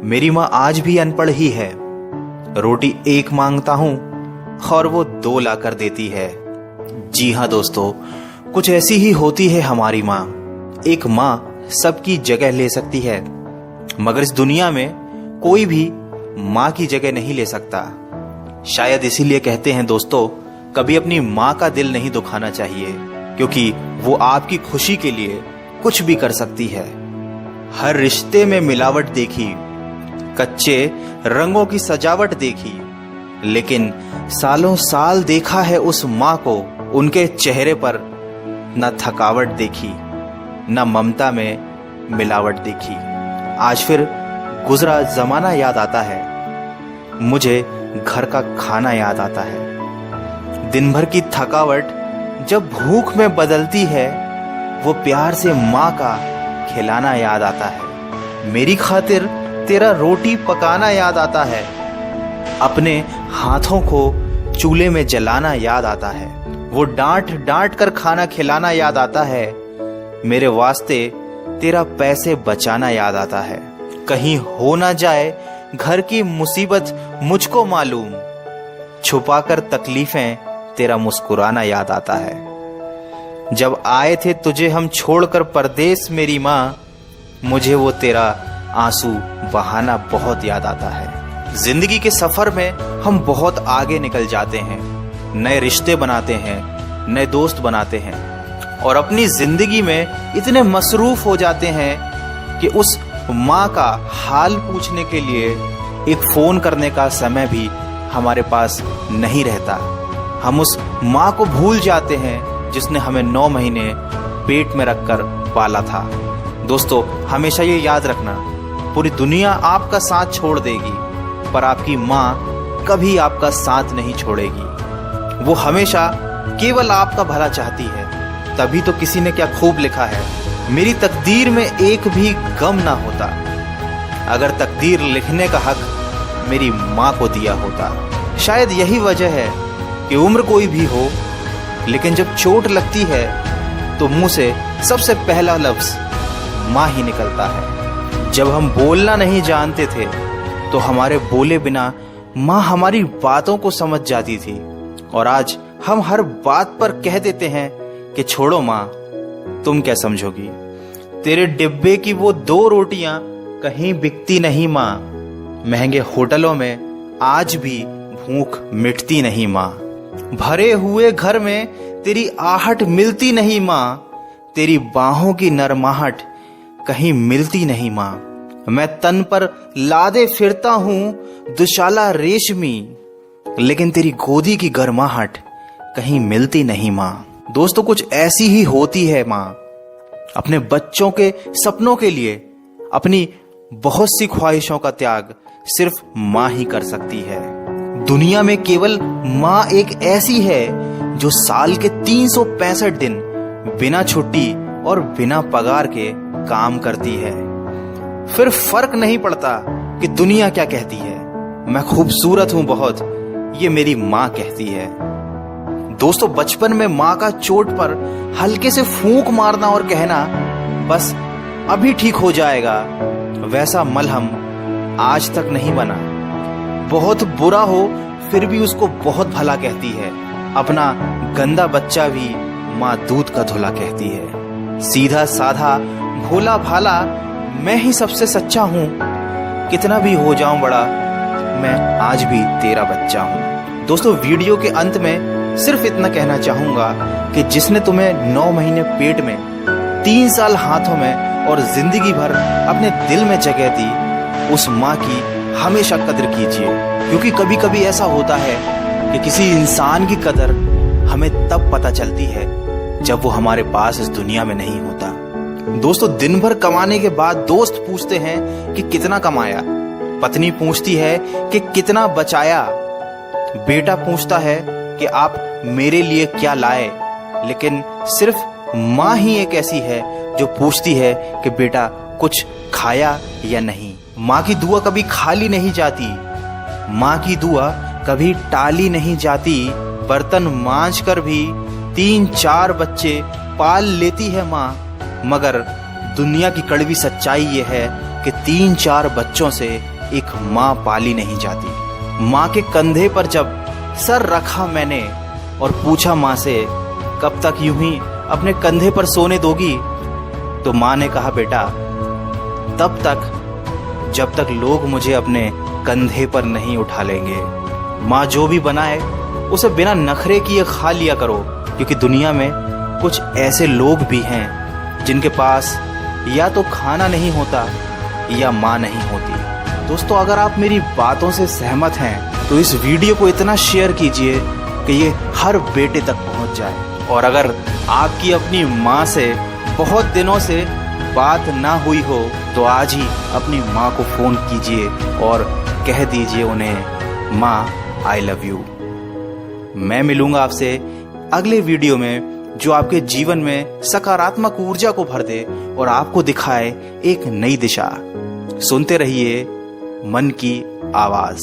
मेरी माँ आज भी अनपढ़ ही है। रोटी एक मांगता हूं और वो 2 लाकर देती है। जी हाँ दोस्तों, कुछ ऐसी ही होती है हमारी माँ। एक माँ सबकी जगह ले सकती है, मगर इस दुनिया में कोई भी माँ की जगह नहीं ले सकता। शायद इसीलिए कहते हैं दोस्तों, कभी अपनी माँ का दिल नहीं दुखाना चाहिए, क्योंकि वो आपकी खुशी के लिए कुछ भी कर सकती है। हर रिश्ते में मिलावट देखी, कच्चे रंगों की सजावट देखी, लेकिन सालों साल देखा है उस माँ को, उनके चेहरे पर न थकावट देखी, न ममता में मिलावट देखी। आज फिर गुजरा जमाना याद आता है, मुझे घर का खाना याद आता है। दिन भर की थकावट जब भूख में बदलती है, वो प्यार से माँ का खिलाना याद आता है। मेरी खातिर तेरा रोटी पकाना याद आता है, अपने हाथों को चूल्हे में जलाना याद आता है। वो डांट डांट कर खाना खिलाना याद आता है। मेरे वास्ते तेरा पैसे बचाना याद आता है। कहीं हो ना जाए घर की मुसीबत मुझको मालूम, छुपाकर तकलीफें तेरा मुस्कुराना याद आता है। जब आए थे तुझे हम छोड़कर परदेस मेरी माँ, मुझे वो तेरा आंसू बहाना बहुत याद आता है। जिंदगी के सफर में हम बहुत आगे निकल जाते हैं, नए रिश्ते बनाते हैं, नए दोस्त बनाते हैं और अपनी जिंदगी में इतने मसरूफ हो जाते हैं कि उस माँ का हाल पूछने के लिए एक फोन करने का समय भी हमारे पास नहीं रहता। हम उस माँ को भूल जाते हैं जिसने हमें 9 महीने पेट में रखकर पाला था। दोस्तों, हमेशा ये याद रखना, पूरी दुनिया आपका साथ छोड़ देगी, पर आपकी माँ कभी आपका साथ नहीं छोड़ेगी। वो हमेशा केवल आपका भला चाहती है। तभी तो किसी ने क्या खूब लिखा है, मेरी तकदीर में एक भी गम ना होता, अगर तकदीर लिखने का हक मेरी माँ को दिया होता। शायद यही वजह है कि उम्र कोई भी हो, लेकिन जब चोट लगती है तो मुंह से सबसे पहला लफ्ज माँ ही निकलता है। जब हम बोलना नहीं जानते थे तो हमारे बोले बिना माँ हमारी बातों को समझ जाती थी, और आज हम हर बात पर कह देते हैं कि छोड़ो माँ, तुम क्या समझोगी। तेरे डिब्बे की वो 2 रोटियां कहीं बिकती नहीं माँ, महंगे होटलों में आज भी भूख मिटती नहीं माँ। भरे हुए घर में तेरी आहट मिलती नहीं माँ, तेरी बाहों की नरमाहट कहीं मिलती नहीं माँ। मैं तन पर लादे फिरता हूँ दुशाला रेशमी, लेकिन तेरी गोदी की गर्माहट कहीं मिलती नहीं माँ। दोस्तों, कुछ ऐसी ही होती है माँ। अपने बच्चों के सपनों के लिए अपनी बहुत सी ख्वाहिशों का त्याग सिर्फ माँ ही कर सकती है। दुनिया में केवल माँ एक ऐसी है जो साल के 365 दिन बिना छुट्टी और बिना पगार के काम करती है। फिर फर्क नहीं पड़ता कि दुनिया क्या कहती है, मैं खूबसूरत हूं बहुत, ये मेरी माँ कहती है। दोस्तों, बचपन में माँ का चोट पर हल्के से फूंक मारना और कहना बस अभी ठीक हो जाएगा, वैसा मलहम आज तक नहीं बना। बहुत बुरा हो फिर भी उसको बहुत भला कहती है। अपना गंदा बच्चा भी माँ दूध का धुला कहती है। सीधा साधा भोला भाला मैं ही सबसे सच्चा हूँ, कितना भी हो जाऊं बड़ा, मैं आज भी तेरा बच्चा हूँ। दोस्तों, वीडियो के अंत में सिर्फ इतना कहना चाहूंगा कि जिसने तुम्हें 9 महीने पेट में, 3 साल हाथों में और जिंदगी भर अपने दिल में जगह दी, उस माँ की हमेशा कदर कीजिए, क्योंकि कभी कभी ऐसा होता है कि किसी इंसान की कदर हमें तब पता चलती है जब वो हमारे पास इस दुनिया में नहीं होता। दोस्तों, दिन भर कमाने के बाद दोस्त पूछते हैं कि कितना कमाया, पत्नी पूछती है कि कितना बचाया, बेटा पूछता है कि आप मेरे लिए क्या लाए, लेकिन सिर्फ माँ ही एक ऐसी है जो पूछती है कि बेटा कुछ खाया या नहीं। माँ की दुआ कभी खाली नहीं जाती, माँ की दुआ कभी टाली नहीं जाती। बर्तन मांज कर भी 3-4 बच्चे पाल लेती है माँ, मगर दुनिया की कड़वी सच्चाई ये है कि 3-4 बच्चों से एक माँ पाली नहीं जाती। माँ के कंधे पर जब सर रखा मैंने और पूछा माँ से कब तक यूं ही अपने कंधे पर सोने दोगी, तो माँ ने कहा बेटा तब तक जब तक लोग मुझे अपने कंधे पर नहीं उठा लेंगे। माँ जो भी बनाए उसे बिना नखरे किए खा लिया करो, क्योंकि दुनिया में कुछ ऐसे लोग भी हैं जिनके पास या तो खाना नहीं होता या माँ नहीं होती। दोस्तों, अगर आप मेरी बातों से सहमत हैं तो इस वीडियो को इतना शेयर कीजिए कि ये हर बेटे तक पहुंच जाए। और अगर आपकी अपनी माँ से बहुत दिनों से बात ना हुई हो तो आज ही अपनी माँ को फोन कीजिए और कह दीजिए उन्हें माँ आई लव यू। मैं मिलूंगा आपसे अगले वीडियो में जो आपके जीवन में सकारात्मक ऊर्जा को भर दे और आपको दिखाए एक नई दिशा। सुनते रहिए मन की आवाज।